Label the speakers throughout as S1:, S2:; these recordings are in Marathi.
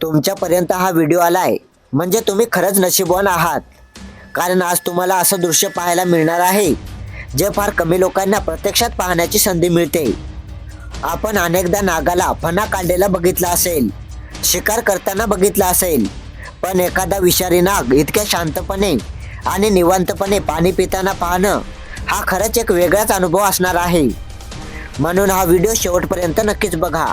S1: तुमच्यापर्यंत हा व्हिडिओ आलाय म्हणजे तुम्ही खरंच नशीबवान आहात, कारण आज तुम्हाला असं दृश्य पाहायला मिळणार आहे जे फार कमी लोकांना प्रत्यक्षात पाहण्याची संधी मिळते. आपण अनेकदा नागाला फणा काढलेला बघितला असेल, शिकार करताना बघितला असेल, पण एखादा विषारी नाग इतक्या शांतपणे आणि निवांतपणे पाणी पिताना पाहणं हा खरंच एक वेगळाच अनुभव असणार आहे. म्हणून हा व्हिडिओ शेवटपर्यंत नक्कीच बघा.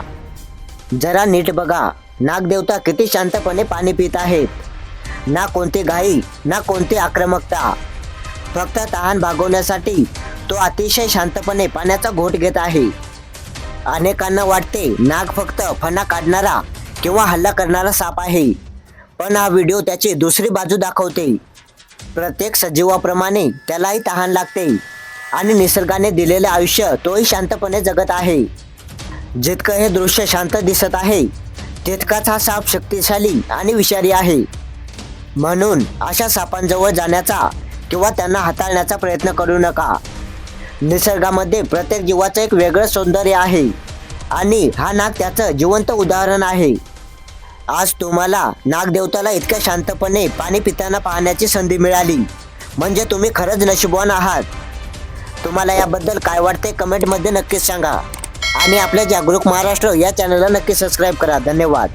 S1: जरा नीट बघा, नागदेवता किती शांतपणे पाणी पित आहेत. ना कोणती घाई, ना कोणती आक्रमकता, फक्त तहान भागवण्यासाठी तो अतिशय शांतपणे पाण्याचा घोट घेत आहे. अनेकांना वाटते नाग फक्त फणा काढणारा किंवा हल्ला करणारा साप आहे, पण हा व्हिडिओ त्याची दुसरी बाजू दाखवते. प्रत्येक सजीवाप्रमाणे त्यालाही तहान लागते आणि निसर्गाने दिलेले आयुष्य तोही शांतपणे जगत आहे. जितकं हे दृश्य शांत दिसत आहे, तितकाच हा साप शक्तिशाली आणि विषारी आहे. म्हणून अशा सापांजवळ जाण्याचा किंवा त्यांना हाताळण्याचा प्रयत्न करू नका. निसर्गामध्ये प्रत्येक जीवाचं एक वेगळं सौंदर्य आहे आणि हा नाग त्याचं जिवंत उदाहरण आहे. आज तुम्हाला नागदेवताला इतक्या शांतपणे पाणी पिताना पाहण्याची संधी मिळाली म्हणजे तुम्ही खरंच नशीबवान आहात. तुम्हाला याबद्दल काय वाटते कमेंटमध्ये नक्कीच सांगा आणि आपल्या जागरूक महाराष्ट्र या चॅनलला नक्की सबस्क्राईब करा. धन्यवाद.